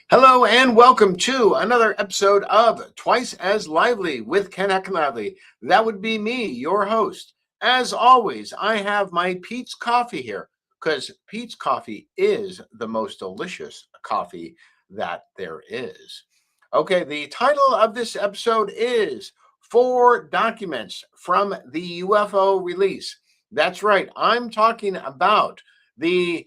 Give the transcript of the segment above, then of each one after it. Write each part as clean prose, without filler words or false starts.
Hello and welcome to another episode of Twice as Lively with Ken Heckenlively. That would be me, your host. As always, I have my Peet's Coffee here because Peet's Coffee is the most delicious coffee that there is. Okay, the title of this episode is 4 Documents from the UFO Release. That's right, I'm talking about the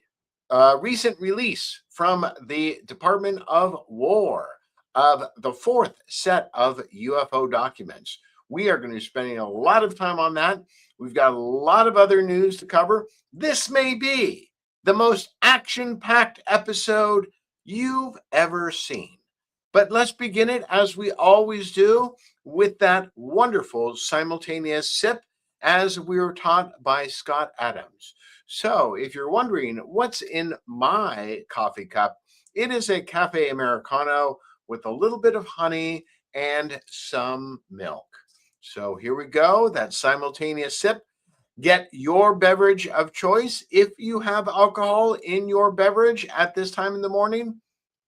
recent release from the Department of War of the 4th set of UFO documents. We are going to be spending a lot of time on that. We've got a lot of other news to cover. This may be the most action-packed episode you've ever seen. But let's begin it, as we always do, with that wonderful simultaneous sip, as we were taught by Scott Adams. So if you're wondering what's in my coffee cup, it is a cafe Americano with a little bit of honey and some milk. So here we go, that simultaneous sip. Get your beverage of choice. If you have alcohol in your beverage at this time in the morning,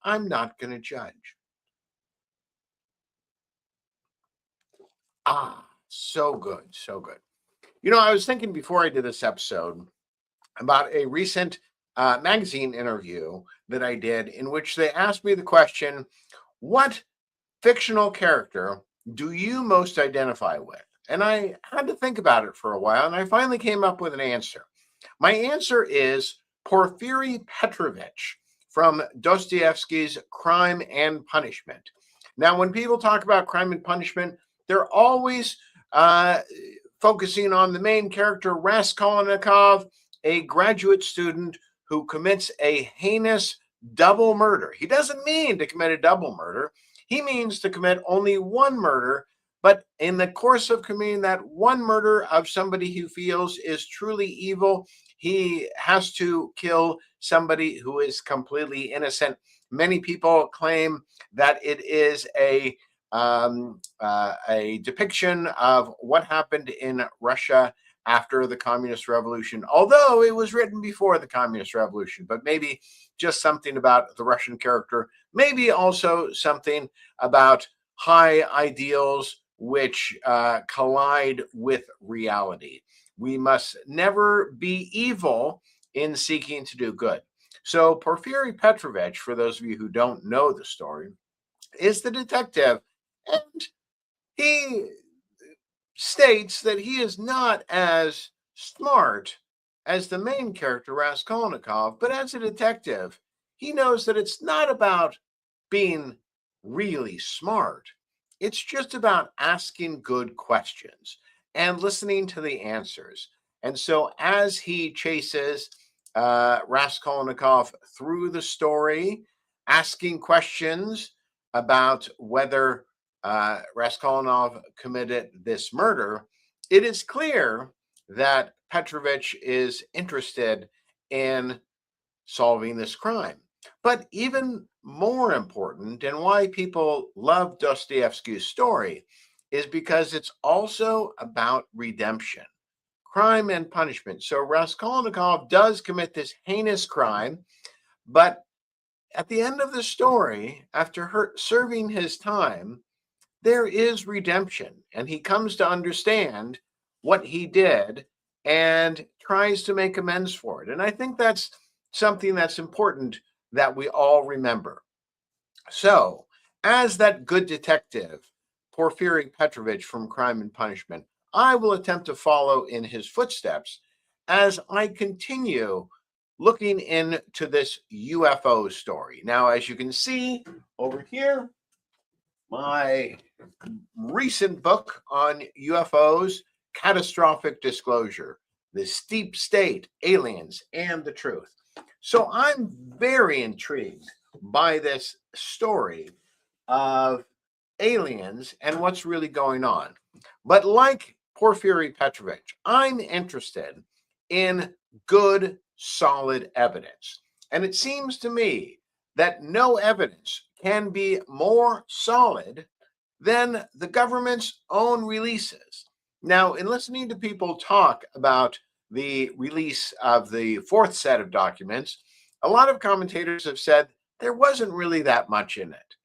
I'm not going to judge. So good, so good. You know, I was thinking before I did this episode about a recent magazine interview that I did, in which they asked me the question, what fictional character do you most identify with? And I had to think about it for a while, and I finally came up with an answer. My answer is Porfiry Petrovich from Dostoevsky's Crime and Punishment. Now, when people talk about Crime and Punishment, they're always focusing on the main character, Raskolnikov, a graduate student who commits a heinous double murder. He doesn't mean to commit a double murder. He means to commit only one murder, but in the course of committing that one murder of somebody he feels is truly evil, he has to kill somebody who is completely innocent. Many people claim that it is a depiction of what happened in Russia after the Communist Revolution, although it was written before the Communist Revolution, but maybe just something about the Russian character, maybe also something about high ideals which collide with reality. We must never be evil in seeking to do good. So Porfiry Petrovich, for those of you who don't know the story, is the detective, and he states that he is not as smart as the main character, Raskolnikov, but as a detective, he knows that it's not about being really smart. It's just about asking good questions and listening to the answers. And so as he chases Raskolnikov through the story, asking questions about whether Raskolnikov committed this murder, it is clear that Petrovich is interested in solving this crime. But even more important, and why people love Dostoevsky's story, is because it's also about redemption, crime and punishment. So Raskolnikov does commit this heinous crime, but at the end of the story, after serving his time, there is redemption, and he comes to understand what he did and tries to make amends for it. And I think that's something that's important that we all remember. So, as that good detective, Porfiry Petrovich from Crime and Punishment, I will attempt to follow in his footsteps as I continue looking into this UFO story. Now, as you can see over here, my recent book on UFOs, Catastrophic Disclosure, The Deep State, Aliens, and the Truth. So I'm very intrigued by this story of aliens and what's really going on. But like Porfiry Petrovich, I'm interested in good, solid evidence. And it seems to me that no evidence can be more solid than the government's own releases. Now, in listening to people talk about the release of the fourth set of documents, a lot of commentators have said there wasn't really that much in it.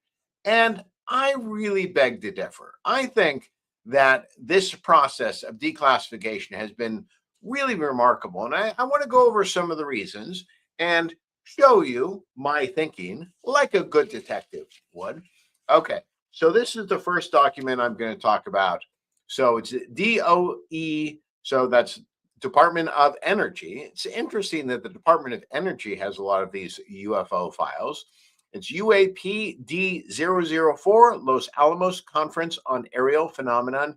And I really beg to differ. I think that this process of declassification has been really remarkable. And I want to go over some of the reasons and show you my thinking like a good detective would. Okay, so this is the first document I'm going to talk about. So it's DOE, so that's Department of Energy. It's interesting that the Department of Energy has a lot of these UFO files. It's UAPD-004, Los Alamos Conference on Aerial Phenomenon,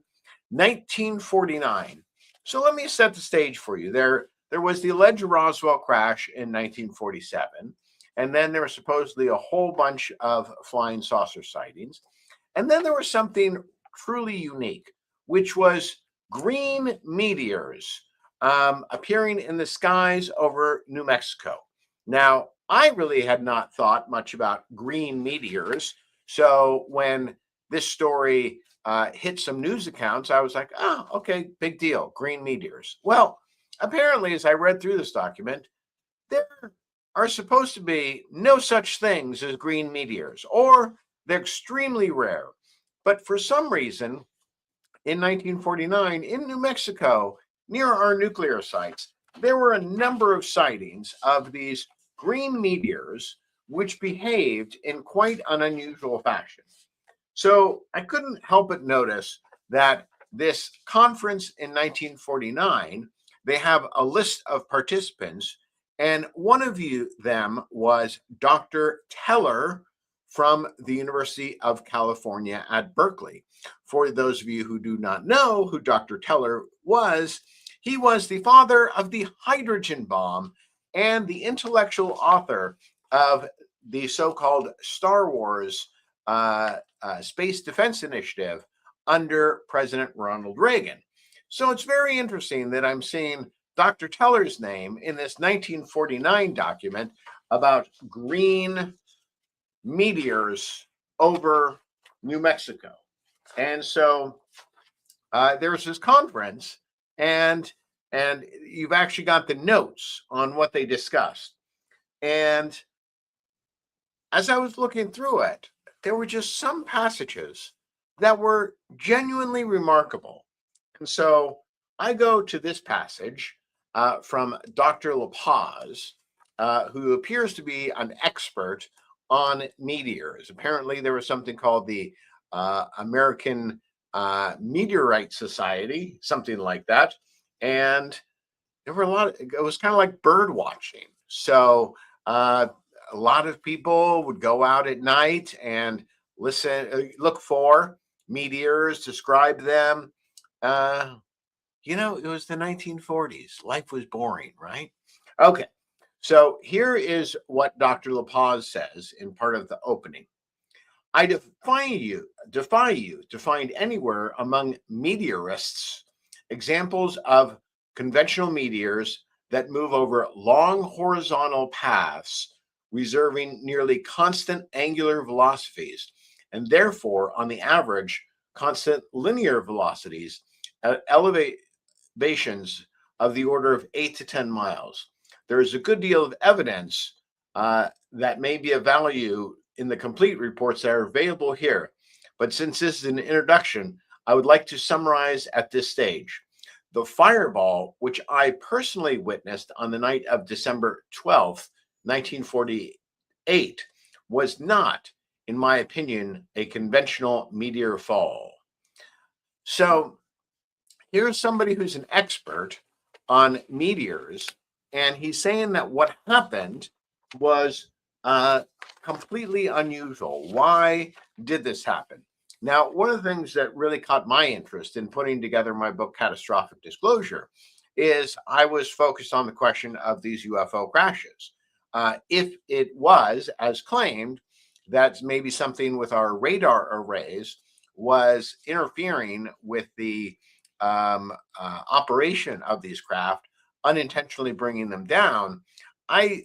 1949. So let me set the stage for you. There was the alleged Roswell crash in 1947, and then there was supposedly a whole bunch of flying saucer sightings. And then there was something truly unique, which was green meteors appearing in the skies over New Mexico. Now, I really had not thought much about green meteors. So when this story hit some news accounts, I was like, oh, okay, big deal, green meteors. Well, apparently, as I read through this document, there are supposed to be no such things as green meteors, or they're extremely rare. But for some reason, in 1949, in New Mexico, near our nuclear sites, there were a number of sightings of these green meteors which behaved in quite an unusual fashion. So I couldn't help but notice that this conference in 1949, they have a list of participants, and one of them was Dr. Teller from the University of California at Berkeley. For those of you who do not know who Dr. Teller was, he was the father of the hydrogen bomb and the intellectual author of the so-called Star Wars Space Defense Initiative under President Ronald Reagan. So it's very interesting that I'm seeing Dr. Teller's name in this 1949 document about green meteors over New Mexico. And so there was this conference, and you've actually got the notes on what they discussed. And as I was looking through it, there were just some passages that were genuinely remarkable. And so I go to this passage from Dr. La Paz, who appears to be an expert on meteors. Apparently, there was something called the American Meteorite Society, something like that. And there were it was kind of like bird watching. So a lot of people would go out at night and look for meteors, describe them. It was the 1940s. Life was boring, right? Okay. So here is what Dr. La Paz says in part of the opening. I defy you to find anywhere among meteorists examples of conventional meteors that move over long horizontal paths, reserving nearly constant angular velocities, and therefore, on the average, constant linear velocities at elevations of the order of 8 to 10 miles. There is a good deal of evidence that may be of value in the complete reports that are available here. But since this is an introduction, I would like to summarize at this stage. The fireball, which I personally witnessed on the night of December 12th, 1948, was not, in my opinion, a conventional meteor fall. So here's somebody who's an expert on meteors, and he's saying that what happened was completely unusual. Why did this happen? Now, one of the things that really caught my interest in putting together my book, Catastrophic Disclosure, is I was focused on the question of these UFO crashes. If it was, as claimed, that maybe something with our radar arrays was interfering with the operation of these craft, unintentionally bringing them down, I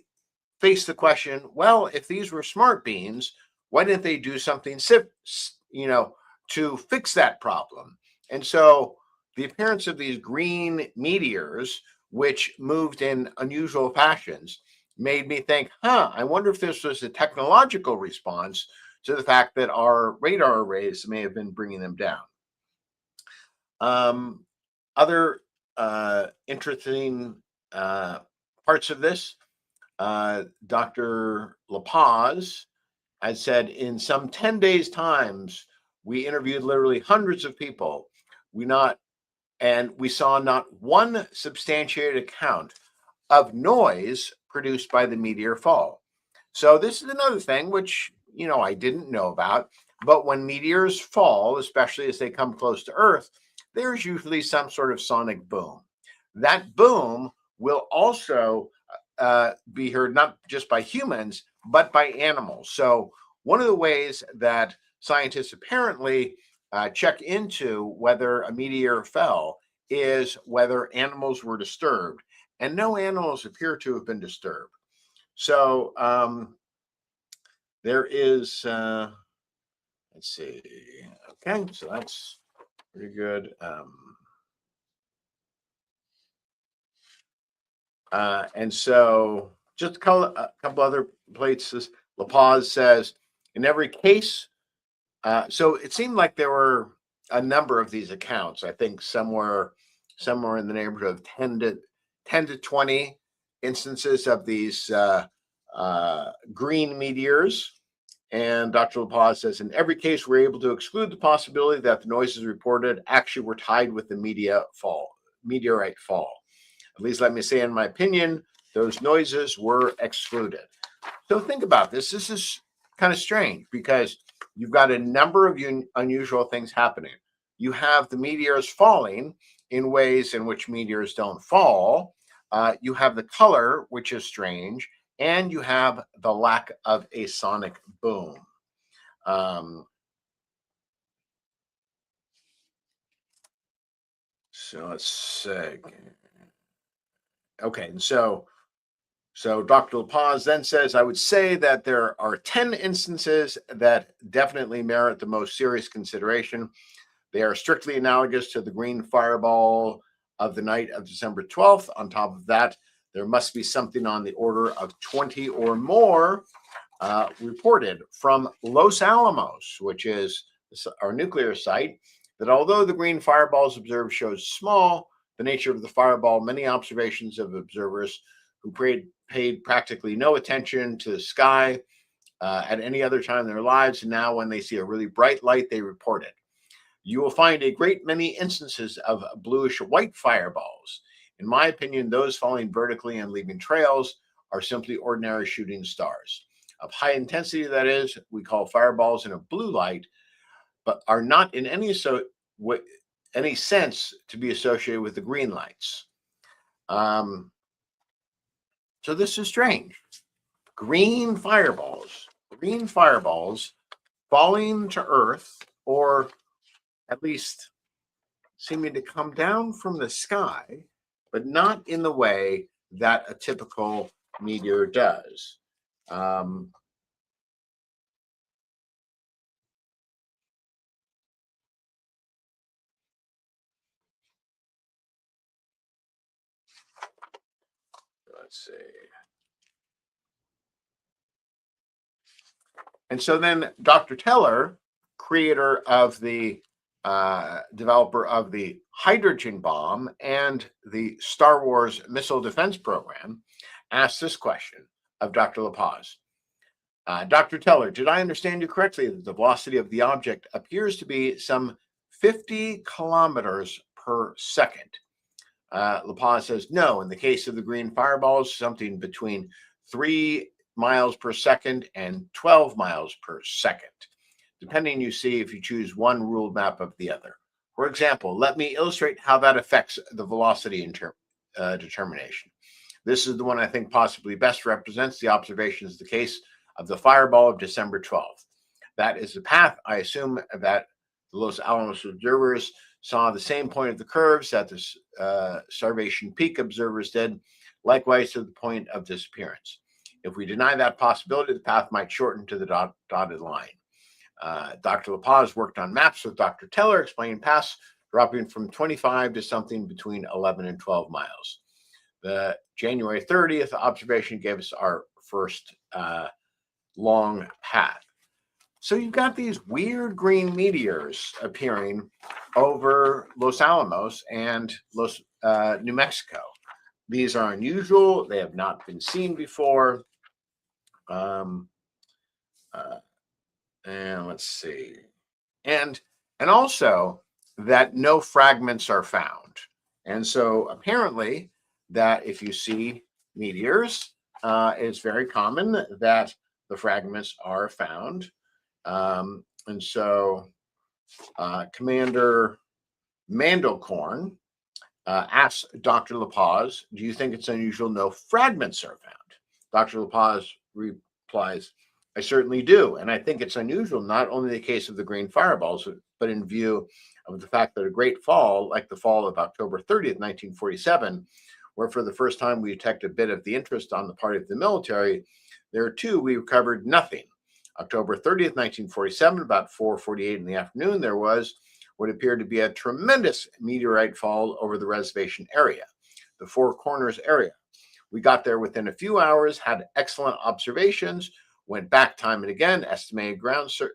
faced the question, well, if these were smart beings, why didn't they do something, to fix that problem? And so the appearance of these green meteors, which moved in unusual fashions, made me think, I wonder if this was a technological response to the fact that our radar arrays may have been bringing them down. Other interesting parts of this, Dr. La Paz had said in some 10 days times, we interviewed literally hundreds of people. We saw not one substantiated account of noise produced by the meteor fall. So this is another thing which, I didn't know about, but when meteors fall, especially as they come close to Earth, there's usually some sort of sonic boom. That boom will also be heard not just by humans, but by animals. So one of the ways that scientists apparently check into whether a meteor fell is whether animals were disturbed. And no animals appear to have been disturbed. So there is, let's see. Okay, so that's pretty good. And so just a couple other places. La Paz says, in every case, so it seemed like there were a number of these accounts. I think somewhere in the neighborhood of 10 to 20 instances of these green meteors. And Dr. La Paz says, in every case, we're able to exclude the possibility that the noises reported actually were tied with the meteorite fall. At least let me say, in my opinion, those noises were excluded. So think about this. This is kind of strange because you've got a number of unusual things happening. You have the meteors falling in ways in which meteors don't fall. You have the color, which is strange, and you have the lack of a sonic boom. So let's see. Okay, and so Dr. La Paz then says, I would say that there are 10 instances that definitely merit the most serious consideration. They are strictly analogous to the green fireball of the night of December 12th. On top of that, there must be something on the order of 20 or more reported from Los Alamos, which is our nuclear site, that although the green fireballs observed shows small, the nature of the fireball, many observations of observers who paid practically no attention to the sky at any other time in their lives, and now when they see a really bright light, they report it. You will find a great many instances of bluish white fireballs. In my opinion, those falling vertically and leaving trails are simply ordinary shooting stars. Of high intensity, that is, we call fireballs in a blue light, but are not in any sense to be associated with the green lights. So this is strange. Green fireballs falling to Earth, or at least seeming to come down from the sky, but not in the way that a typical meteor does. Let's see. And so then Dr. Teller, creator of the developer of the hydrogen bomb and the Star Wars missile defense program, asked this question of Dr. La Paz. Dr. Teller, did I understand you correctly that the velocity of the object appears to be some 50 kilometers per second? La Paz says, no, in the case of the green fireballs, something between 3 miles per second and 12 miles per second, depending, you see, if you choose one ruled map of the other. For example, let me illustrate how that affects the velocity determination. This is the one I think possibly best represents the observations of the case of the fireball of December 12th. That is the path, I assume, that the Los Alamos observers saw the same point of the curves that the Starvation Peak observers did, likewise to the point of disappearance. If we deny that possibility, the path might shorten to the dotted line. Dr. LaPaz worked on maps with Dr. Teller, explaining paths dropping from 25 to something between 11 and 12 miles. The January 30th observation gave us our first long path. So you've got these weird green meteors appearing over Los Alamos and New Mexico. These are unusual. They have not been seen before. And let's see. And also that no fragments are found. And so apparently that if you see meteors, it's very common that the fragments are found. And so Commander Mandelkorn asks Dr. LaPaz, do you think it's unusual no fragments are found? Dr. LaPaz replies, I certainly do. And I think it's unusual, not only in the case of the green fireballs, but in view of the fact that a great fall, like the fall of October 30th, 1947, where for the first time we detect a bit of the interest on the part of the military, there too we recovered nothing. October 30th, 1947, about 4:48 in the afternoon, there was what appeared to be a tremendous meteorite fall over the reservation area, the Four Corners area. We got there within a few hours, had excellent observations, went back time and again, estimated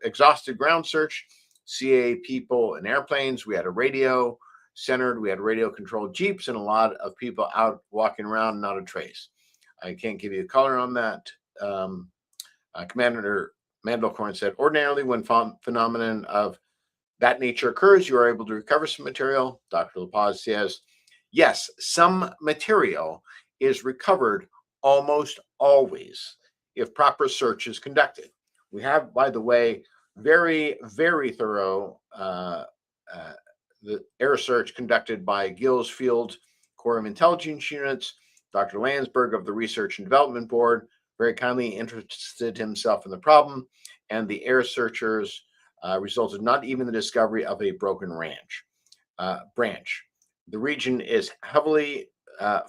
exhausted ground search, CA people and airplanes. We had a radio centered, we had radio controlled Jeeps, and a lot of people out walking around, not a trace. I can't give you a color on that. Commander Mandelkorn said, ordinarily when phenomenon of that nature occurs, you are able to recover some material. Dr. LaPaz says, yes, some material is recovered almost always if proper search is conducted. We have, by the way, very, very thorough the air search conducted by Gills Field Corps of Intelligence Units. Dr. Landsberg of the Research and Development Board very kindly interested himself in the problem, and the air searchers resulted not even the discovery of a broken branch. The region is heavily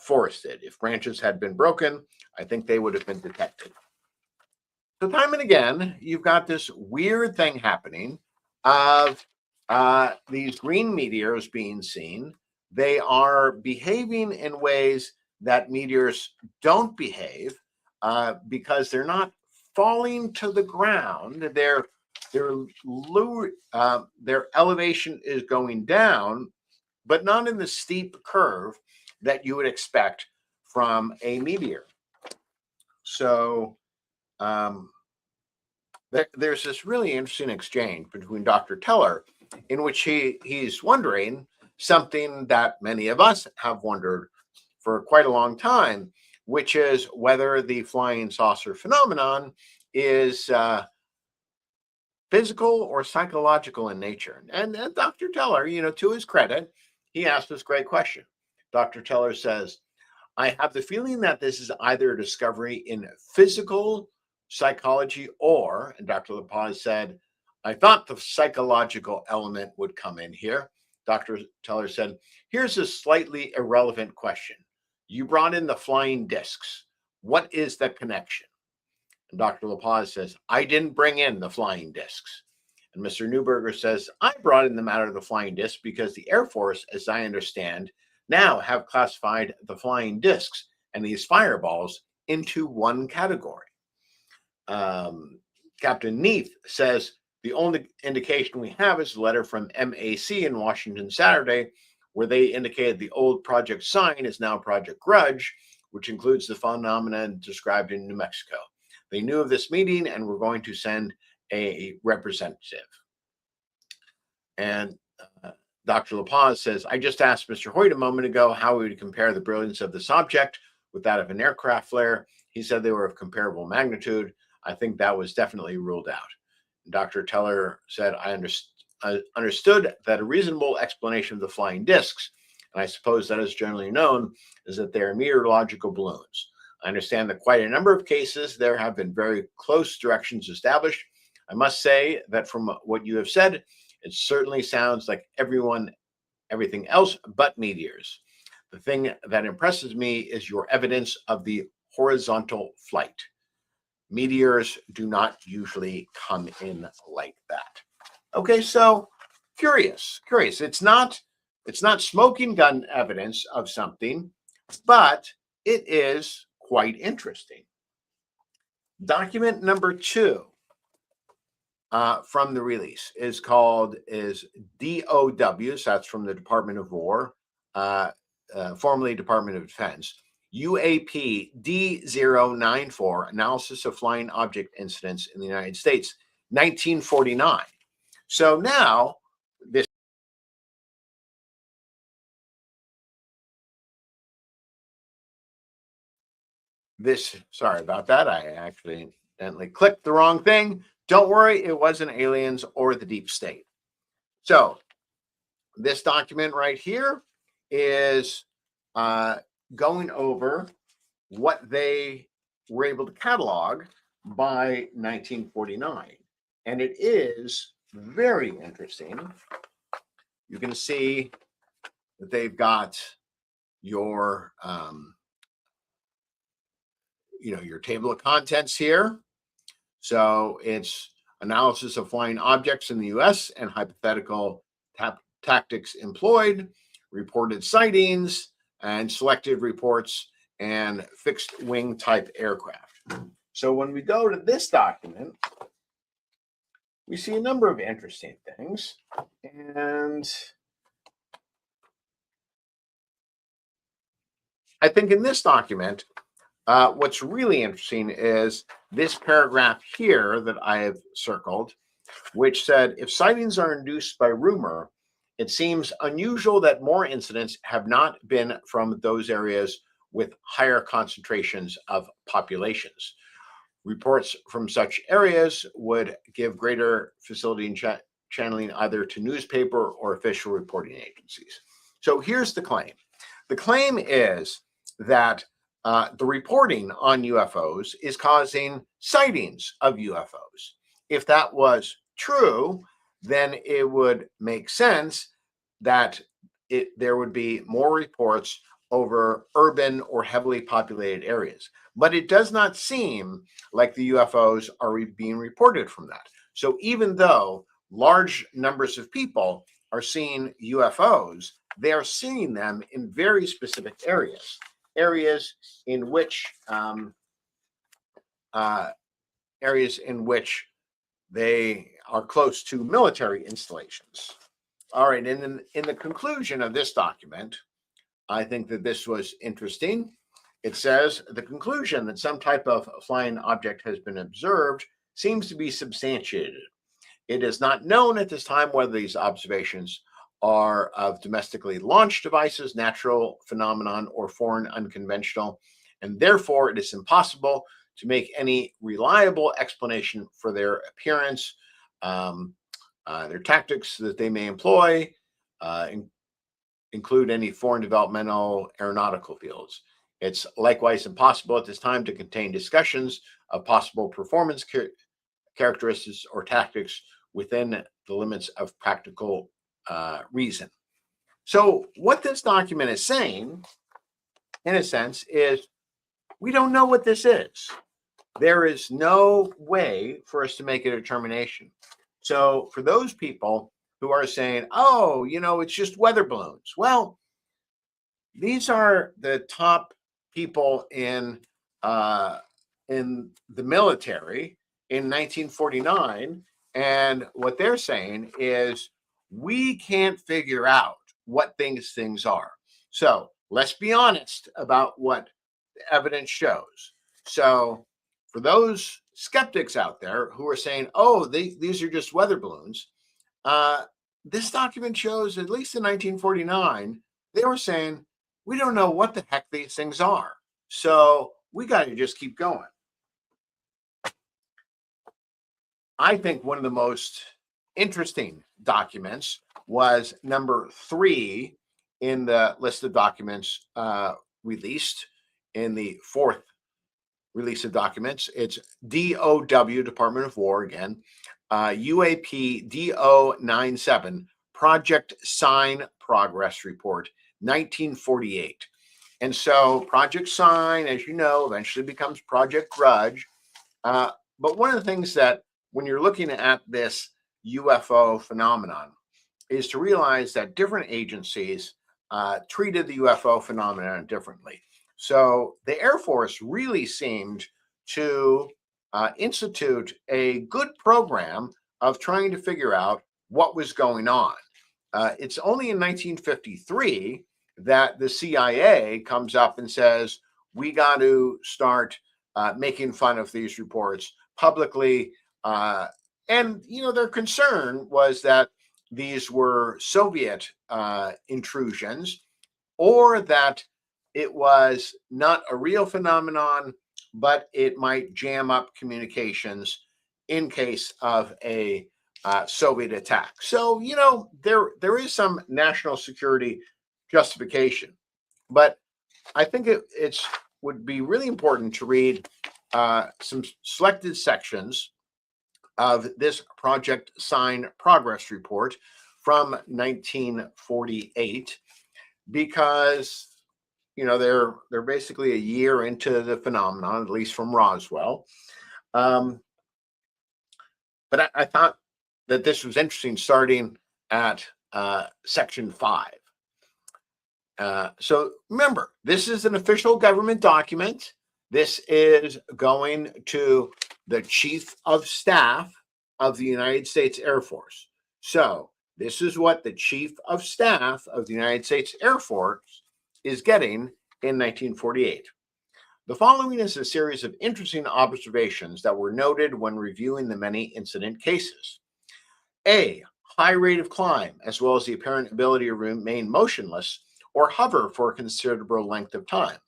forested. If branches had been broken, I think they would have been detected. So time and again, you've got this weird thing happening of these green meteors being seen. They are behaving in ways that meteors don't behave because they're not falling to the ground. Their elevation is going down, but not in the steep curve that you would expect from a meteor. So there's this really interesting exchange between Dr. Teller in which he's wondering something that many of us have wondered for quite a long time, which is whether the flying saucer phenomenon is physical or psychological in nature. And Dr. Teller, to his credit, he asked this great question. Dr. Teller says, I have the feeling that this is either a discovery in physical psychology or, and Dr. LaPaz said, I thought the psychological element would come in here. Dr. Teller said, here's a slightly irrelevant question. You brought in the flying discs. What is the connection? And Dr. LaPaz says, I didn't bring in the flying discs. And Mr. Neuberger says, I brought in the matter of the flying discs because the Air Force, as I understand, now have classified the flying discs and these fireballs into one category. Captain Neath says, the only indication we have is a letter from MAC in Washington Saturday, where they indicated the old Project Sign is now Project Grudge, which includes the phenomenon described in New Mexico. They knew of this meeting and were going to send a representative. And Dr. LaPaz says, I just asked Mr. Hoyt a moment ago how we would compare the brilliance of this object with that of an aircraft flare. He said they were of comparable magnitude. I think that was definitely ruled out. Dr. Teller said, I understood that a reasonable explanation of the flying discs, and I suppose that is generally known, is that they are meteorological balloons. I understand that quite a number of cases there have been very close directions established. I must say that from what you have said, it certainly sounds like everything else but meteors. The thing that impresses me is your evidence of the horizontal flight. Meteors do not usually come in like that. Okay, so curious. It's not smoking gun evidence of something, but it is quite interesting. Document number 2 from the release is DOW, so that's from the Department of War, formerly Department of Defense, UAP D094, Analysis of Flying Object Incidents in the United States, 1949. So now sorry about that. I accidentally clicked the wrong thing. Don't worry, it wasn't aliens or the deep state. So this document right here is going over what they were able to catalog by 1949. And it is very interesting. You can see that they've got your your table of contents here. So it's analysis of flying objects in the US and hypothetical tactics employed, reported sightings, and selected reports, and fixed wing type aircraft. So when we go to this document, we see a number of interesting things. And I think in this document, what's really interesting is this paragraph here that I have circled, which said, if sightings are induced by rumor, it seems unusual that more incidents have not been from those areas with higher concentrations of populations. Reports from such areas would give greater facility in channeling either to newspaper or official reporting agencies. So here's the claim. The claim is that the reporting on UFOs is causing sightings of UFOs. If that was true, then it would make sense that there would be more reports over urban or heavily populated areas. But it does not seem like the UFOs are being reported from that. So even though large numbers of people are seeing UFOs, they are seeing them in very specific areas in which they are close to military installations. All right, and in the conclusion of this document, I think that this was interesting. It says the conclusion that some type of flying object has been observed seems to be substantiated. It is not known at this time whether these observations are of domestically launched devices, natural phenomenon, or foreign unconventional, and therefore it is impossible to make any reliable explanation for their appearance, their tactics that they may employ, include any foreign developmental aeronautical fields. It's likewise impossible at this time to contain discussions of possible performance characteristics or tactics within the limits of practical reason. So what this document is saying, in a sense, is we don't know what this is. There is no way for us to make a determination. So for those people who are saying, oh, it's just weather balloons. Well, these are the top people in the military in 1949. And what they're saying is we can't figure out what things are. So let's be honest about what the evidence shows. So for those skeptics out there who are saying, oh, these are just weather balloons, this document shows, at least in 1949, they were saying, we don't know what the heck these things are. So we got to just keep going. I think one of the most interesting documents was number 3 in the list of documents released in the 4th release of documents. It's DOW, Department of War again, UAP DO97, Project Sign Progress Report, 1948. And so Project Sign, as you know, eventually becomes Project Grudge. Uh, but one of the things that when you're looking at this UFO phenomenon is to realize that different agencies treated the UFO phenomenon differently. So the Air Force really seemed to institute a good program of trying to figure out what was going on. It's only in 1953 that the CIA comes up and says, we got to start making fun of these reports publicly. And, their concern was that these were Soviet intrusions, or that it was not a real phenomenon, but it might jam up communications in case of a Soviet attack. So, there is some national security justification, but I think it's would be really important to read some selected sections of this Project Sign progress report from 1948, because they're basically a year into the phenomenon, at least from Roswell. Um, but I thought that this was interesting, starting at section 5. So remember, this is an official government document. This is going to the Chief of Staff of the United States Air Force. So this is what the Chief of Staff of the United States Air Force is getting in 1948. The following is a series of interesting observations that were noted when reviewing the many incident cases. A, high rate of climb, as well as the apparent ability to remain motionless or hover for a considerable length of time.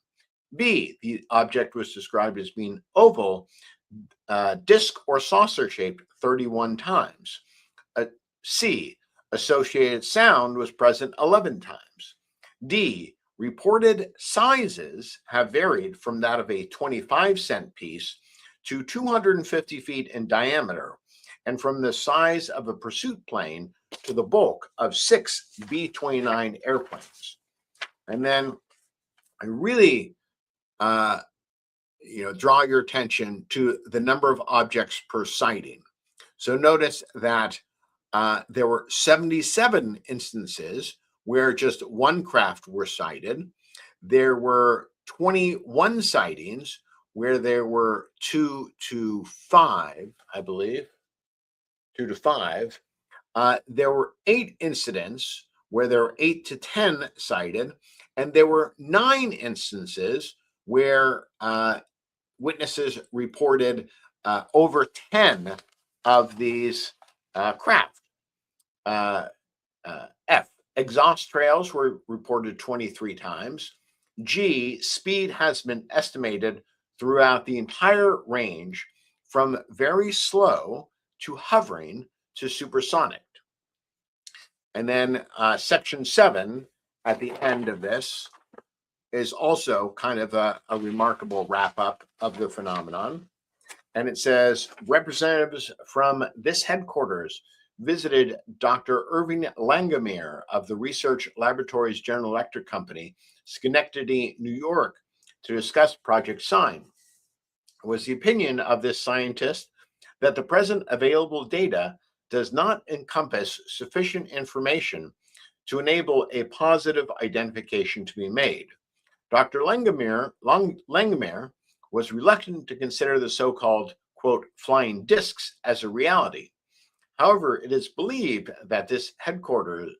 B, the object was described as being oval, disc or saucer shaped 31 times. C, associated sound was present 11 times. D, reported sizes have varied from that of a 25-cent piece to 250 feet in diameter, and from the size of a pursuit plane to the bulk of 6 B-29 airplanes. And then I really, draw your attention to the number of objects per sighting. So notice that there were 77 instances where just one craft were sighted. There were 21 sightings where there were 2 to 5, I believe, 2 to 5. There were 8 incidents where there were 8 to 10 cited, and there were 9 instances where witnesses reported over 10 of these craft. F, exhaust trails were reported 23 times. G, speed has been estimated throughout the entire range from very slow to hovering to supersonic. And then section 7 at the end of this is also kind of a remarkable wrap up of the phenomenon. And it says, representatives from this headquarters visited Dr. Irving Langmuir of the Research Laboratories General Electric Company, Schenectady, New York, to discuss Project Sign. It was the opinion of this scientist that the present available data does not encompass sufficient information to enable a positive identification to be made. Dr. Langmuir was reluctant to consider the so-called, quote, flying discs as a reality. However, it is believed that at this headquarters,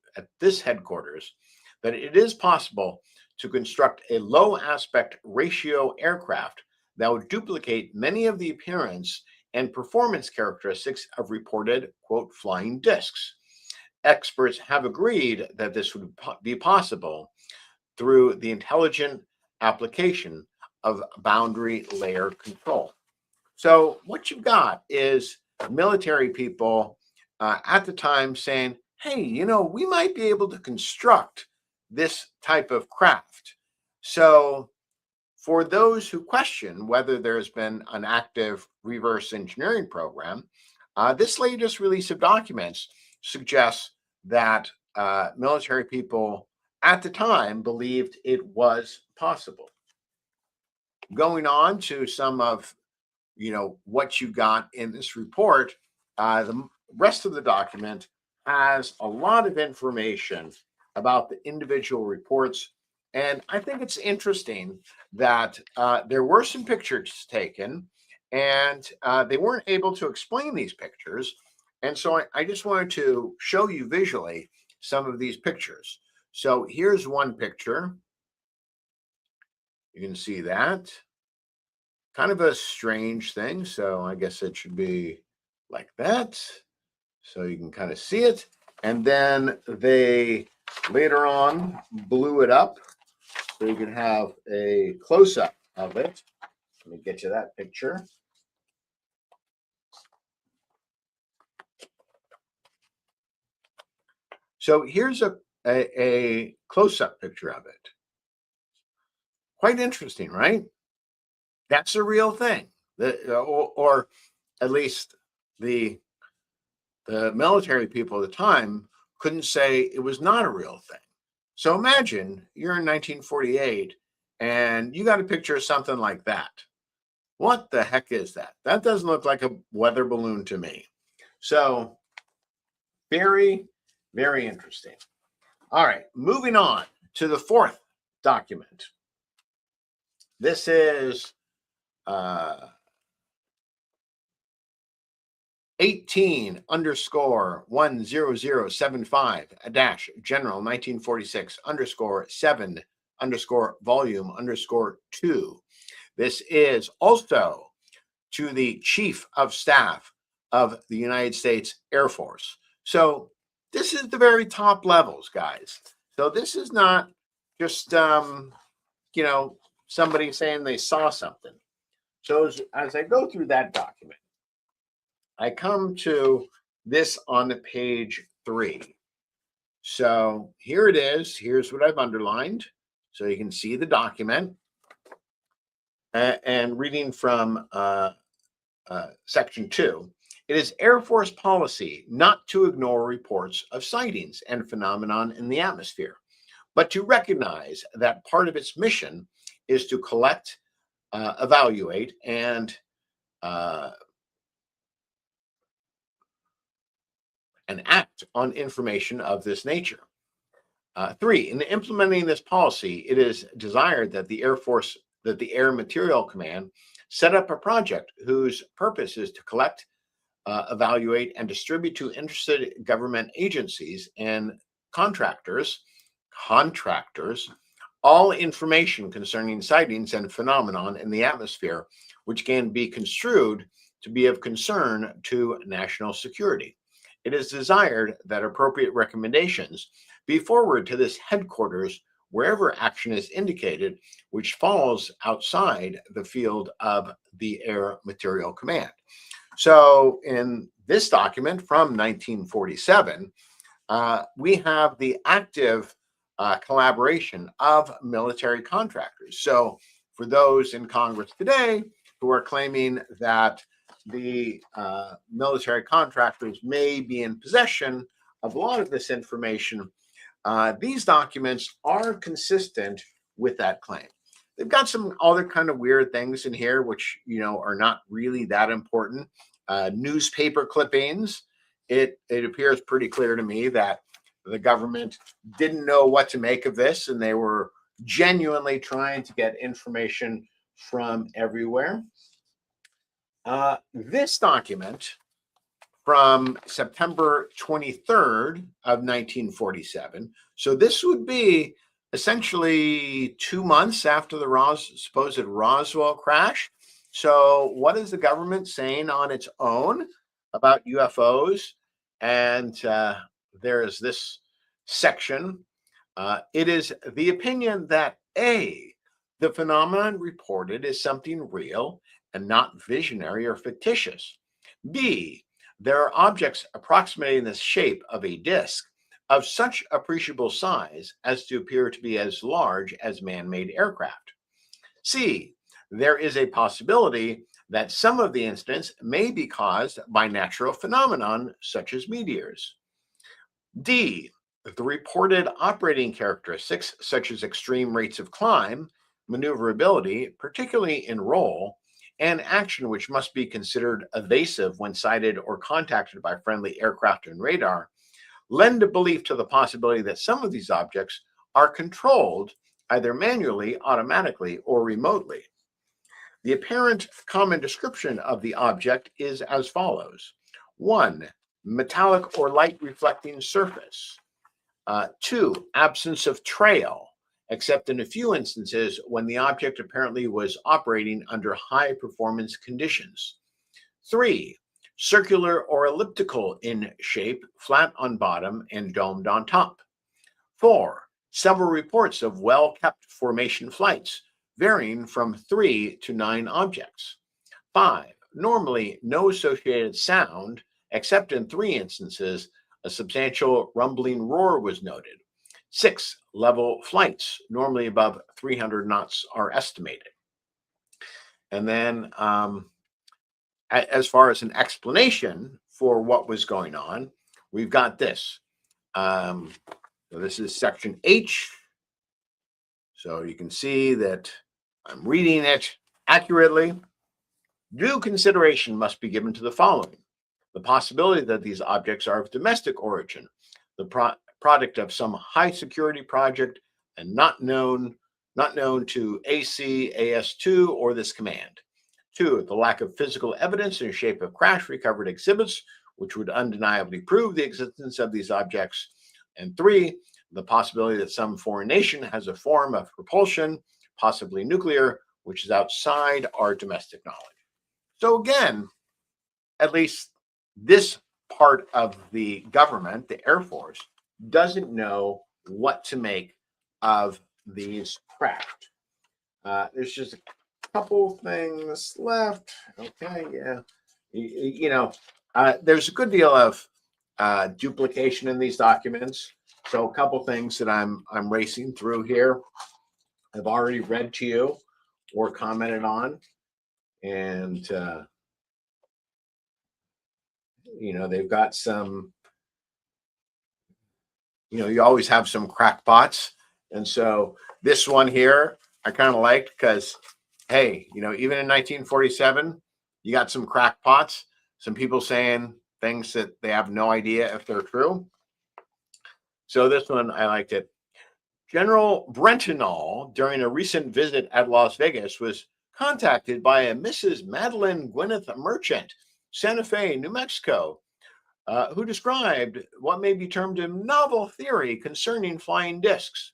that it is possible to construct a low aspect ratio aircraft that would duplicate many of the appearance and performance characteristics of reported, quote, flying discs. Experts have agreed that this would be possible through the intelligent application of boundary layer control. So what you've got is military people at the time saying, hey, we might be able to construct this type of craft. So for those who question whether there's been an active reverse engineering program, this latest release of documents suggests that military people at the time believed it was possible. Going on to some of what you got in this report. The rest of the document has a lot of information about the individual reports. And I think it's interesting that there were some pictures taken, and they weren't able to explain these pictures. And so I just wanted to show you visually some of these pictures. So here's one picture. You can see that. Kind of a strange thing. So I guess it should be like that. So you can kind of see it. And then they later on blew it up so you can have a close-up of it. Let me get you that picture. So here's a close-up picture of it. Quite interesting, right? That's a real thing. Or at least the military people at the time couldn't say it was not a real thing. So imagine you're in 1948 and you got a picture of something like that. What the heck is that? That doesn't look like a weather balloon to me. So very, very interesting. All right, moving on to the fourth document. This is 18_10075 general 1946_7_volume_2. This is also to the Chief of Staff of the United States Air Force. So this is the very top levels, guys. So this is not just somebody saying they saw something. So as I go through that document, I come to this on page 3. So here it is. Here's what I've underlined. So you can see the document. And reading from section 2, it is Air Force policy not to ignore reports of sightings and phenomenon in the atmosphere, but to recognize that part of its mission is to collect, evaluate, and act on information of this nature. 3, in implementing this policy, it is desired that the Air Materiel Command set up a project whose purpose is to collect, evaluate, and distribute to interested government agencies and contractors all information concerning sightings and phenomenon in the atmosphere, which can be construed to be of concern to national security. It is desired that appropriate recommendations be forwarded to this headquarters wherever action is indicated, which falls outside the field of the Air Materiel Command. So in this document from 1947, we have the active collaboration of military contractors. So for those in Congress today who are claiming that the military contractors may be in possession of a lot of this information, these documents are consistent with that claim. They've got some other kind of weird things in here, which are not really that important. Newspaper clippings. It appears pretty clear to me that the government didn't know what to make of this, and they were genuinely trying to get information from everywhere. This document from September 23rd of 1947. So this would be essentially 2 months after the supposed Roswell crash. So what is the government saying on its own about UFOs? And there is this section. It is the opinion that A, the phenomenon reported is something real and not visionary or fictitious. B, there are objects approximating the shape of a disk of such appreciable size as to appear to be as large as man-made aircraft. C, there is a possibility that some of the incidents may be caused by natural phenomenon such as meteors. D, the reported operating characteristics such as extreme rates of climb, maneuverability, particularly in roll, and action which must be considered evasive when sighted or contacted by friendly aircraft and radar, lend a belief to the possibility that some of these objects are controlled either manually, automatically, or remotely. The apparent common description of the object is as follows. 1. Metallic or light reflecting surface. 2. Absence of trail, except in a few instances when the object apparently was operating under high performance conditions. 3. Circular or elliptical in shape, flat on bottom and domed on top. 4. Several reports of well-kept formation flights, varying from 3 to 9 objects. 5. Normally no associated sound, except in 3 instances, a substantial rumbling roar was noted. 6. Level flights, normally above 300 knots, are estimated. And then, as far as an explanation for what was going on, we've got this. So this is section H. So you can see that I'm reading it accurately. Due consideration must be given to the following: the possibility that these objects are of domestic origin, the product of some high security project, and not known to AC, AS2, or this command. 2, the lack of physical evidence in shape of crash recovered exhibits, which would undeniably prove the existence of these objects. And 3, the possibility that some foreign nation has a form of propulsion, possibly nuclear, which is outside our domestic knowledge. So again, at least this part of the government, the Air Force, doesn't know what to make of these craft. There's just a couple things left. Okay, yeah. There's a good deal of duplication in these documents. So a couple things that I'm racing through here, I've already read to you or commented on. And, they've got some, you always have some crackpots. And so this one here, I kind of liked because, hey, even in 1947, you got some crackpots, some people saying things that they have no idea if they're true. So this one, I liked it. General Brentinall, during a recent visit at Las Vegas, was contacted by a Mrs. Madeline Gwyneth Merchant, Santa Fe, New Mexico, who described what may be termed a novel theory concerning flying discs.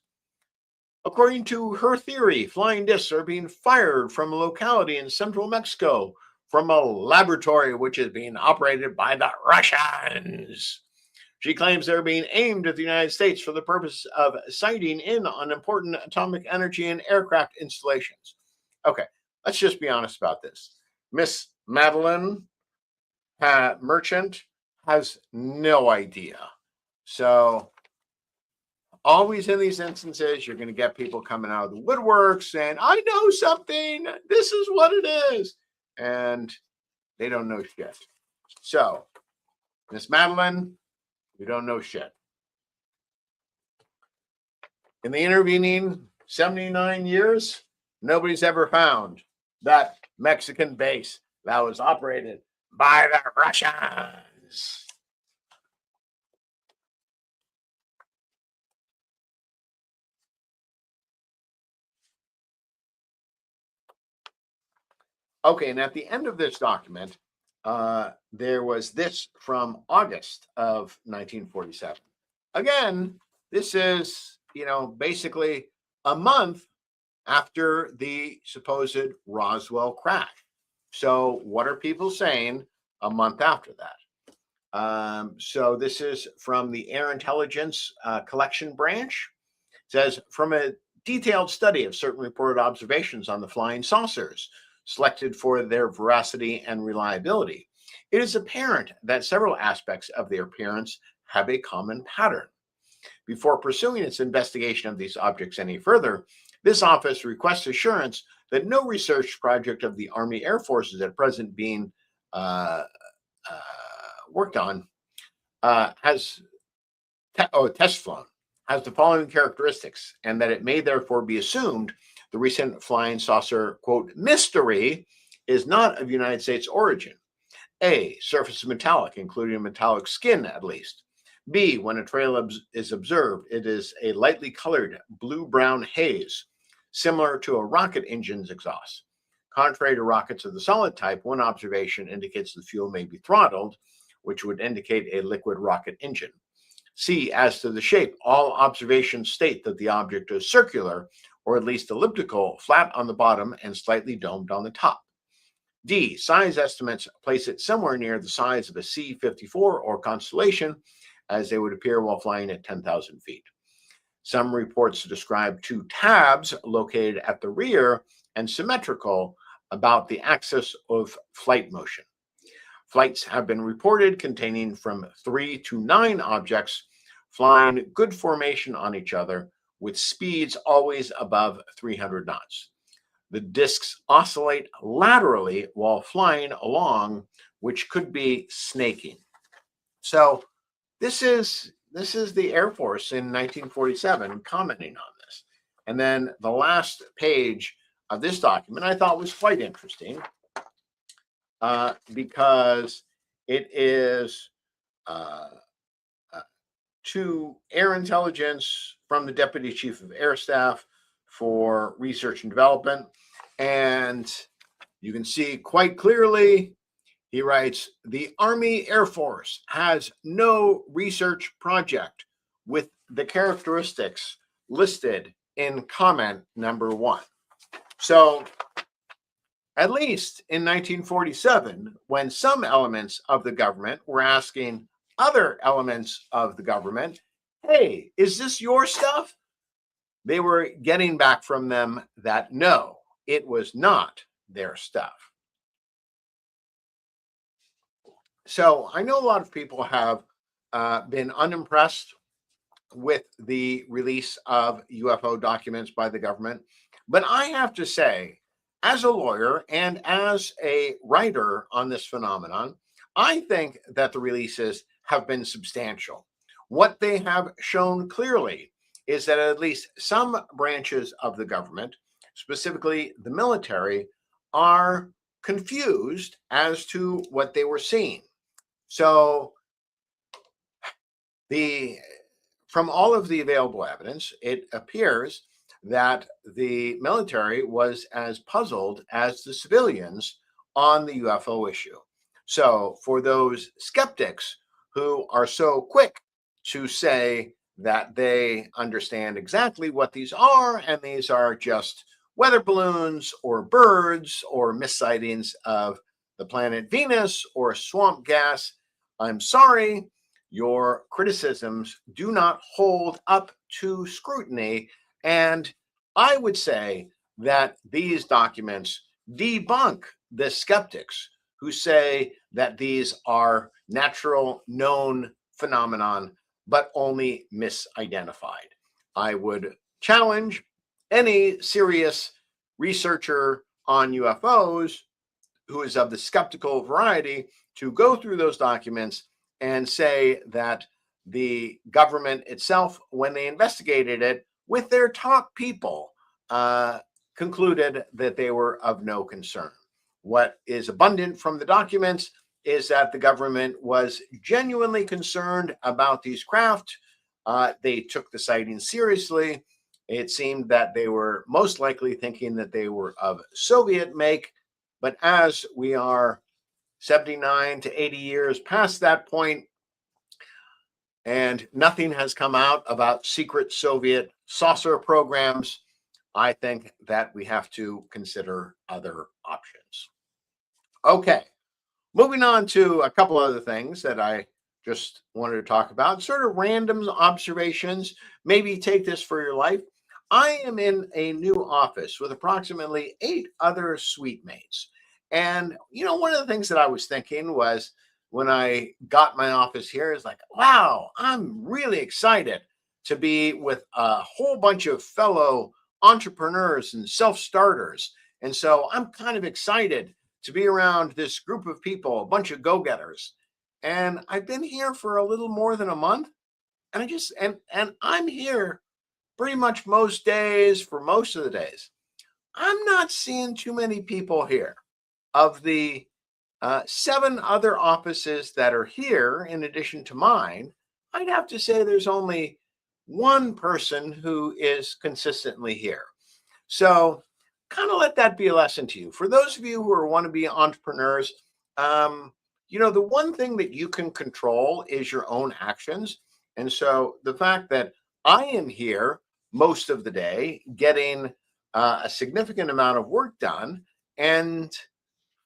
According to her theory, flying discs are being fired from a locality in central Mexico from a laboratory which is being operated by the Russians. She claims they're being aimed at the United States for the purpose of sighting in on important atomic energy and aircraft installations. Okay, let's just be honest about this. Miss Madeline Merchant has no idea. So always in these instances, you're going to get people coming out of the woodwork saying, I know something, this is what it is. And they don't know shit. So, Miss Madeline, you don't know shit. In the intervening 79 years, nobody's ever found that Mexican base that was operated by the Russians. Okay, and at the end of this document, there was this from August of 1947. Again, this is, basically a month after the supposed Roswell crash. So what are people saying a month after that? So this is from the Air Intelligence Collection Branch. It says, from a detailed study of certain reported observations on the flying saucers, selected for their veracity and reliability, it is apparent that several aspects of their appearance have a common pattern. Before pursuing its investigation of these objects any further, this office requests assurance that no research project of the Army Air Forces at present being worked on test flown has the following characteristics, and that it may therefore be assumed the recent flying saucer, quote, mystery is not of United States origin. A, surface is metallic, including a metallic skin at least. B, when a trail is observed, it is a lightly colored blue-brown haze, similar to a rocket engine's exhaust. Contrary to rockets of the solid type, one observation indicates the fuel may be throttled, which would indicate a liquid rocket engine. C, as to the shape, all observations state that the object is circular, or at least elliptical, flat on the bottom and slightly domed on the top. D, size estimates place it somewhere near the size of a C-54 or Constellation, as they would appear while flying at 10,000 feet. Some reports describe two tabs located at the rear and symmetrical about the axis of flight motion. Flights have been reported containing from 3 to 9 objects flying good formation on each other with speeds always above 300 knots. The discs oscillate laterally while flying along, which could be snaking. So this is the Air Force in 1947 commenting on this. And then the last page of this document I thought was quite interesting because it is to Air Intelligence from the Deputy Chief of Air Staff for Research and Development. And you can see quite clearly, he writes, the Army Air Force has no research project with the characteristics listed in comment number 1. So at least in 1947, when some elements of the government were asking other elements of the government, hey, is this your stuff? They were getting back from them that no, it was not their stuff. So I know a lot of people have been unimpressed with the release of UFO documents by the government. But I have to say, as a lawyer and as a writer on this phenomenon, I think that the releases have been substantial. What they have shown clearly is that at least some branches of the government, specifically the military, are confused as to what they were seeing. So from all of the available evidence, it appears that the military was as puzzled as the civilians on the UFO issue. So for those skeptics who are so quick to say that they understand exactly what these are, and these are just weather balloons or birds or missightings of the planet Venus or swamp gas, I'm sorry, your criticisms do not hold up to scrutiny. And I would say that these documents debunk the skeptics who say that these are natural known phenomenon, but only misidentified. I would challenge any serious researcher on UFOs who is of the skeptical variety to go through those documents and say that the government itself, when they investigated it with their top people, concluded that they were of no concern. What is abundant from the documents is that the government was genuinely concerned about these craft. They took the sightings seriously. It seemed that they were most likely thinking that they were of Soviet make. But as we are 79 to 80 years past that point, and nothing has come out about secret Soviet saucer programs, I think that we have to consider other options. Okay, moving on to a couple other things that I just wanted to talk about, sort of random observations. Maybe take this for your life. I am in a new office with approximately 8 other suite mates. And, one of the things that I was thinking was when I got my office here is like, wow, I'm really excited to be with a whole bunch of fellow entrepreneurs and self-starters. And so I'm kind of excited to be around this group of people, a bunch of go-getters. And I've been here for a little more than a month. And and I'm here pretty much most days for most of the days. I'm not seeing too many people here. of the 7 other offices that are here, in addition to mine, I'd have to say there's only one person who is consistently here. So, kind of let that be a lesson to you. For those of you who are want to be entrepreneurs, um, the one thing that you can control is your own actions. And so, the fact that I am here most of the day getting a significant amount of work done and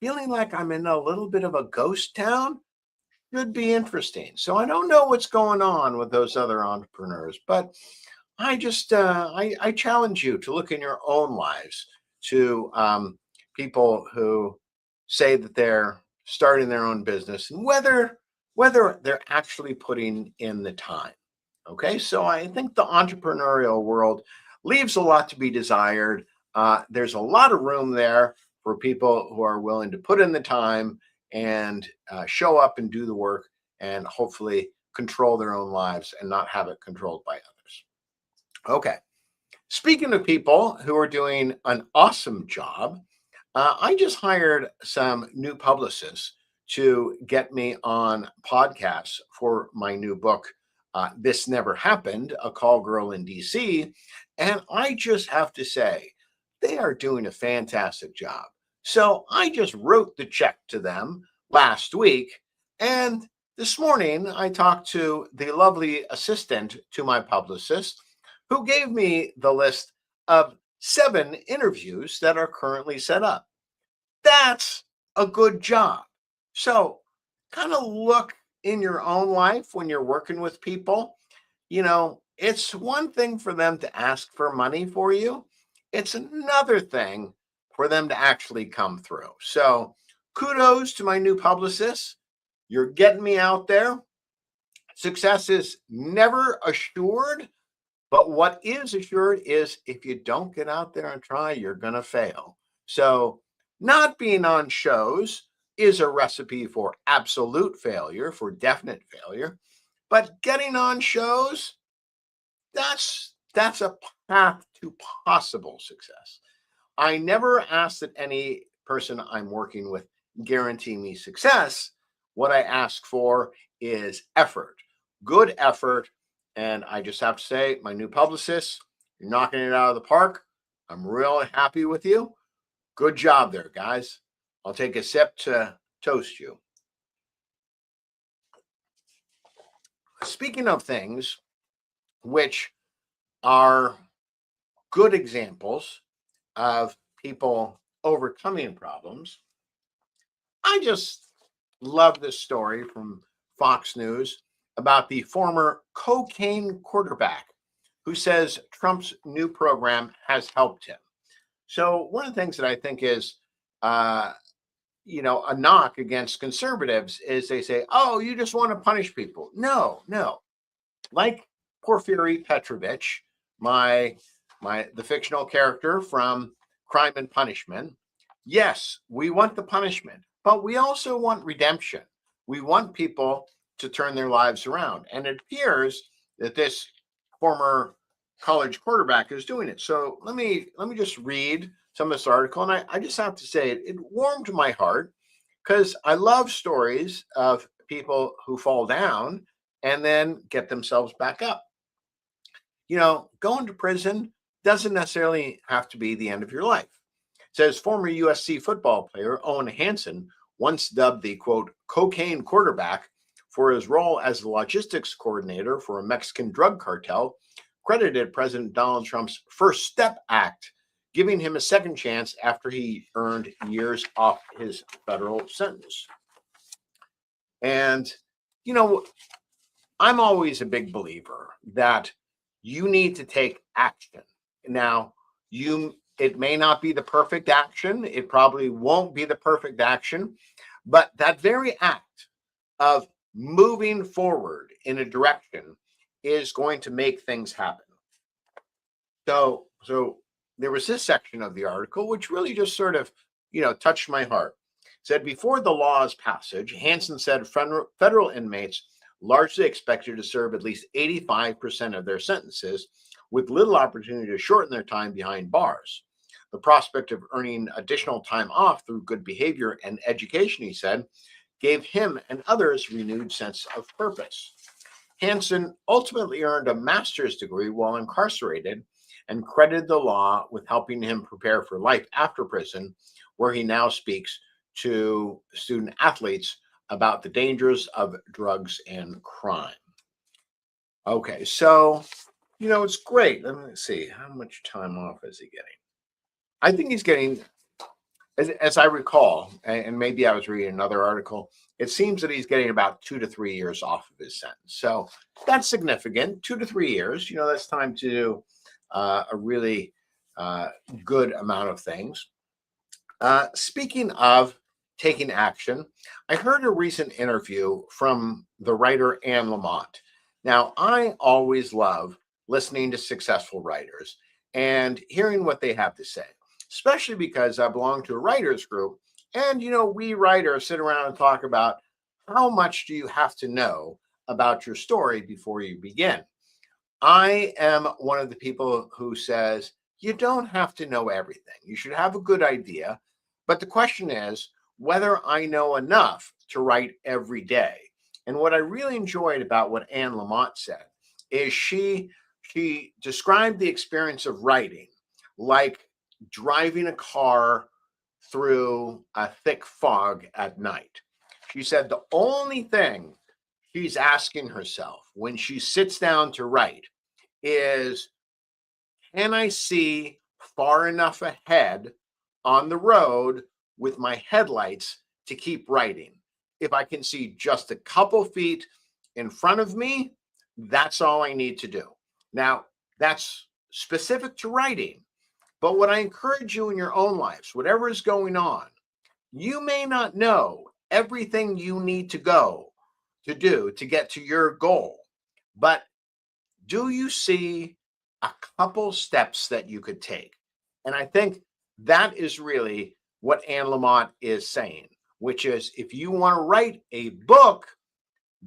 feeling like I'm in a little bit of a ghost town should be interesting. So I don't know what's going on with those other entrepreneurs, but I challenge you to look in your own lives to people who say that they're starting their own business and whether they're actually putting in the time. Okay, so I think the entrepreneurial world leaves a lot to be desired. There's a lot of room there for people who are willing to put in the time and show up and do the work and hopefully control their own lives and not have it controlled by others. Okay. Speaking of people who are doing an awesome job, I just hired some new publicists to get me on podcasts for my new book, This Never Happened, A Call Girl in DC. And I just have to say, they are doing a fantastic job. So I just wrote the check to them last week. And this morning, I talked to the lovely assistant to my publicist who gave me the list of 7 interviews that are currently set up. That's a good job. So, kind of look in your own life when you're working with people. It's one thing for them to ask for money for you, it's another thing for them to actually come through. So, kudos to my new publicist. You're getting me out there. Success is never assured, but what is assured is if you don't get out there and try, you're going to fail. So, not being on shows is a recipe for absolute failure, for definite failure. But getting on shows, that's a path to possible success. I never ask that any person I'm working with guarantee me success. What I ask for is effort, good effort. And I just have to say, my new publicist, you're knocking it out of the park. I'm really happy with you. Good job there, guys. I'll take a sip to toast you. Speaking of things which are good examples of people overcoming problems, I just love this story from Fox News about the former cocaine quarterback who says Trump's new program has helped him. So, one of the things that I think is, a knock against conservatives is they say, oh, you just want to punish people. No, no. Like Porfiry Petrovich, the fictional character from Crime and Punishment. Yes, we want the punishment, but we also want redemption. We want people to turn their lives around. And it appears that this former college quarterback is doing it. So let me just read some of this article. And I just have to say it warmed my heart because I love stories of people who fall down and then get themselves back up. Going to prison doesn't necessarily have to be the end of your life. It says former USC football player Owen Hansen, once dubbed the quote cocaine quarterback for his role as the logistics coordinator for a Mexican drug cartel, credited President Donald Trump's First Step Act, giving him a second chance after he earned years off his federal sentence. And, I'm always a big believer that you need to take action. Now, it may not be the perfect action. It probably won't be the perfect action, but that very act of moving forward in a direction is going to make things happen. So there was this section of the article which really just sort of, touched my heart. It said before the law's passage, Hansen said federal inmates largely expected to serve at least 85% of their sentences with little opportunity to shorten their time behind bars. The prospect of earning additional time off through good behavior and education, he said, gave him and others renewed sense of purpose. Hansen ultimately earned a master's degree while incarcerated and credited the law with helping him prepare for life after prison, where he now speaks to student athletes about the dangers of drugs and crime. Okay, so, it's great. Let me see. How much time off is he getting? I think he's getting, as I recall, and maybe I was reading another article, it seems that he's getting about 2 to 3 years off of his sentence. So that's significant. 2 to 3 years, that's time to do a really good amount of things. Speaking of taking action, I heard a recent interview from the writer Anne Lamott. Now, I always love listening to successful writers and hearing what they have to say, especially because I belong to a writers group. And, we writers sit around and talk about how much do you have to know about your story before you begin. I am one of the people who says you don't have to know everything. You should have a good idea. But the question is whether I know enough to write every day. And what I really enjoyed about what Anne Lamott said is she described the experience of writing like driving a car through a thick fog at night. She said the only thing she's asking herself when she sits down to write is, can I see far enough ahead on the road with my headlights to keep writing? If I can see just a couple feet in front of me, that's all I need to do. Now, that's specific to writing, but what I encourage you in your own lives, whatever is going on, you may not know everything you need to go to do to get to your goal, but do you see a couple steps that you could take? And I think that is really what Anne Lamott is saying, which is if you want to write a book,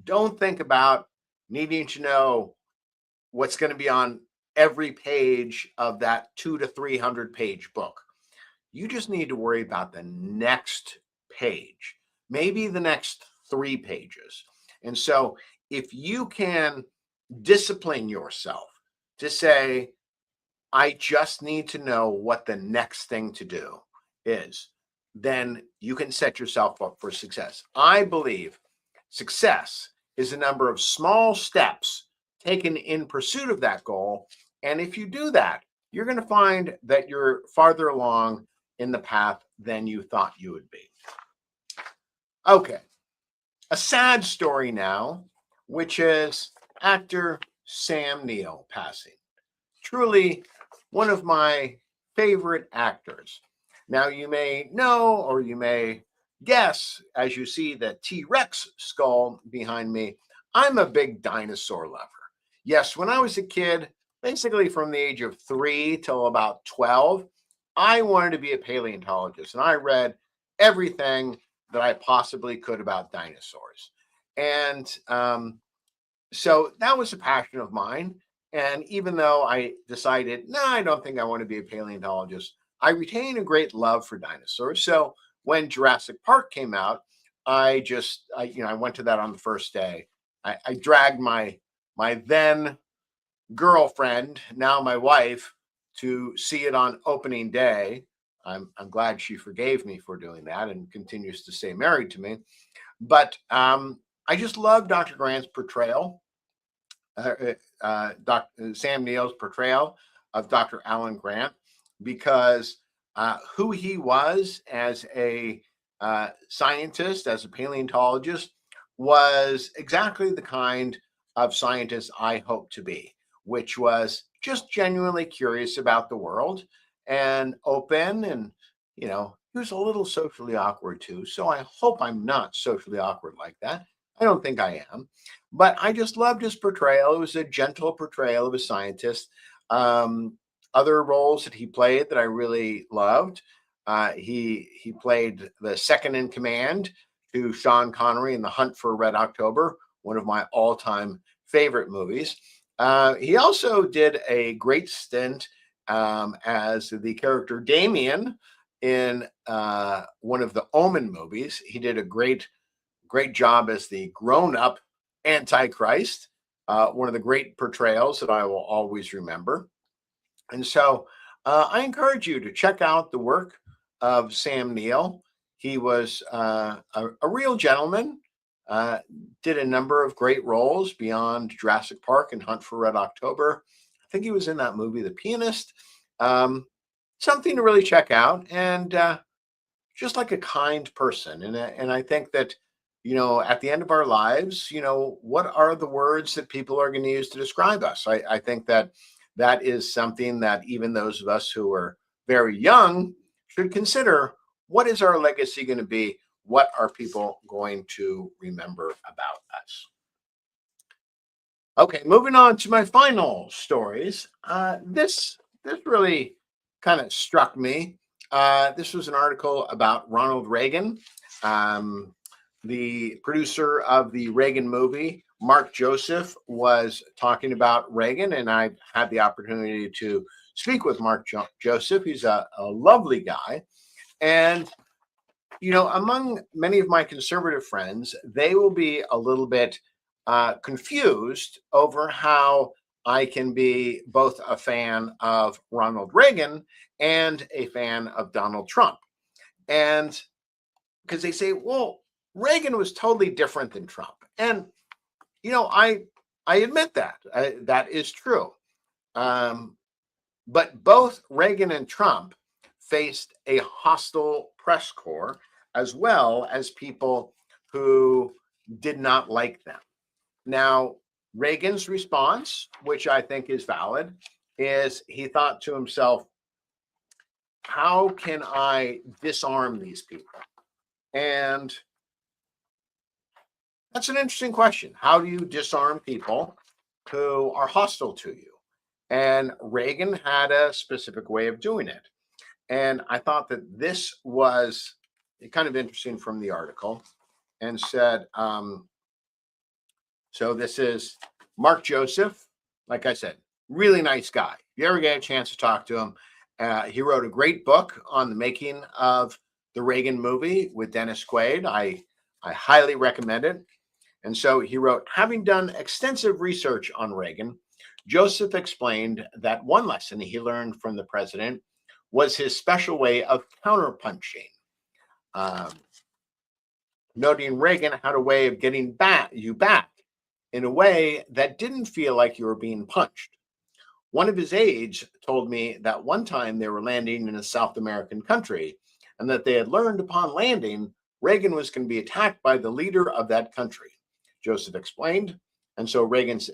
don't think about needing to know what's going to be on every page of that 200 to 300 page book. You just need to worry about the next page, maybe the next 3 pages. And so if you can discipline yourself to say, I just need to know what the next thing to do is, then you can set yourself up for success. I believe success is a number of small steps taken in pursuit of that goal. And if you do that, you're going to find that you're farther along in the path than you thought you would be. Okay, a sad story now, which is actor Sam Neill passing. Truly one of my favorite actors. Now, you may know or you may guess, as you see the T-Rex skull behind me, I'm a big dinosaur lover. Yes, when I was a kid, basically from the age of 3 till about 12, I wanted to be a paleontologist, and I read everything that I possibly could about dinosaurs. And so that was a passion of mine. And even though I decided, no, I don't think I want to be a paleontologist, I retain a great love for dinosaurs. So when Jurassic Park came out, I went to that on the first day. I dragged my then girlfriend, now my wife, to see it on opening day. I'm glad she forgave me for doing that and continues to stay married to me. But I just love Dr. Grant's portrayal, Sam Neill's portrayal of Dr. Alan Grant, because who he was as a scientist, as a paleontologist, was exactly the kind of scientist I hope to be, which was just genuinely curious about the world and open. And, he was a little socially awkward too. So I hope I'm not socially awkward like that. I don't think I am. But I just loved his portrayal. It was a gentle portrayal of a scientist. Other roles that he played that I really loved, he played the second in command to Sean Connery in The Hunt for Red October, one of my all-time favorite movies. He also did a great stint as the character Damien in one of the Omen movies. He did a great job as the grown-up Antichrist. One of the great portrayals that I will always remember. And so I encourage you to check out the work of Sam Neill. He was a real gentleman, uh, did a number of great roles beyond Jurassic Park and Hunt for Red October. I think he was in that movie, The Pianist. Um, Something to really check out, and just like a kind person. And I think that, at the end of our lives, what are the words that people are going to use to describe us? I think that that is something that even those of us who are very young should consider. What is our legacy going to be? What are people going to remember about us? Okay, moving on to my final stories. This really kind of struck me. This was an article about Ronald Reagan, um, the producer of the Reagan movie. Mark Joseph was talking about Reagan, and I had the opportunity to speak with Mark Joseph. He's a lovely guy, and among many of my conservative friends, they will be a little bit confused over how I can be both a fan of Ronald Reagan and a fan of Donald Trump. And because they say, well, Reagan was totally different than Trump. And, I admit that. That is true. Um, but both Reagan and Trump faced a hostile press corps, as well as people who did not like them. Now, Reagan's response, which I think is valid, is he thought to himself, how can I disarm these people? And that's an interesting question. How do you disarm people who are hostile to you? And Reagan had a specific way of doing it. And I thought that this was kind of interesting from the article, and said, so this is Mark Joseph. Like I said, really nice guy. If you ever get a chance to talk to him, he wrote a great book on the making of the Reagan movie with Dennis Quaid. I highly recommend it. And so he wrote, having done extensive research on Reagan, Joseph explained that one lesson he learned from the president was his special way of counterpunching. Noting Reagan had a way of getting you back in a way that didn't feel like you were being punched. One of his aides told me that one time they were landing in a South American country, and that they had learned upon landing Reagan was going to be attacked by the leader of that country. Joseph explained. And so Reagan's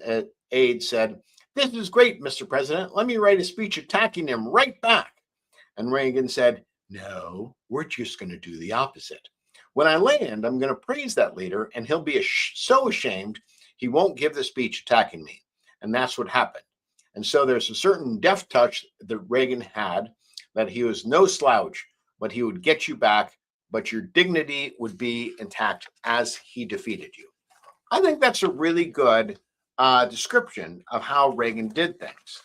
aide said, "This is great, Mr. President. Let me write a speech attacking him right back." And Reagan said, "No, we're just going to do the opposite. When I land, I'm going to praise that leader, and he'll be so ashamed he won't give the speech attacking me." And that's what happened. And so there's a certain deft touch that Reagan had, that he was no slouch, but he would get you back, but your dignity would be intact as he defeated you. I think that's a really good description of how Reagan did things.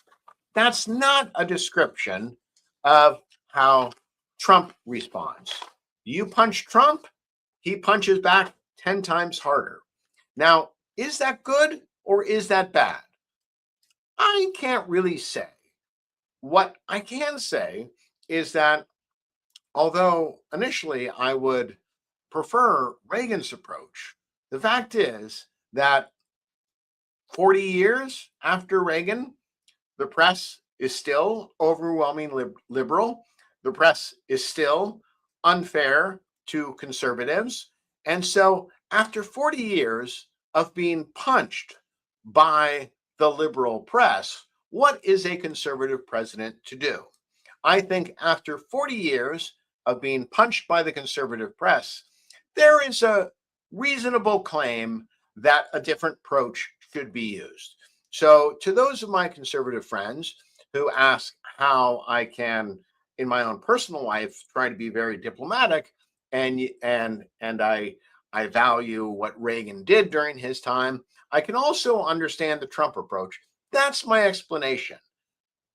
That's not a description of how Trump responds. You punch Trump, he punches back 10 times harder. Now, is that good or is that bad? I can't really say. What I can say is that although initially I would prefer Reagan's approach, the fact is that 40 years after Reagan, the press is still overwhelmingly liberal. The press is still unfair to conservatives. And so, after 40 years of being punched by the liberal press, what is a conservative president to do? I think after 40 years of being punched by the conservative press, there is a reasonable claim that a different approach should be used. So, to those of my conservative friends who ask how I can, in my own personal life, try to be very diplomatic, and I value what Reagan did during his time, I can also understand the Trump approach. That's my explanation.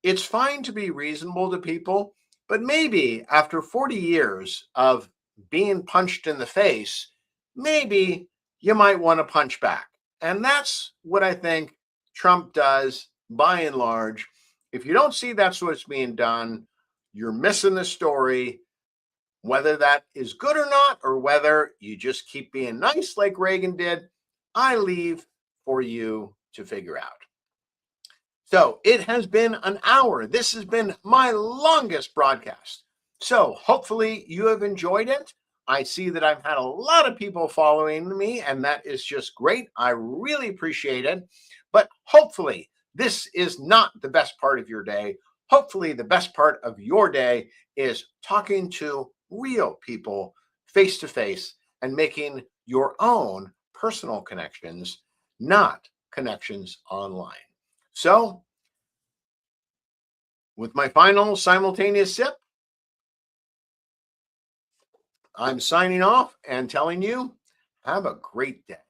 it's fine to be reasonable to people, but maybe after 40 years of being punched in the face, maybe you might want to punch back. And that's what I think Trump does by and large. If you don't see that's what's being done, you're missing the story. Whether that is good or not, or whether you just keep being nice like Reagan did, I leave for you to figure out. So it has been an hour. This has been my longest broadcast. So hopefully you have enjoyed it. I see that I've had a lot of people following me, and that is just great. I really appreciate it. But hopefully, this is not the best part of your day. Hopefully, the best part of your day is talking to real people face to face and making your own personal connections, not connections online. So, with my final simultaneous sip, I'm signing off and telling you, have a great day.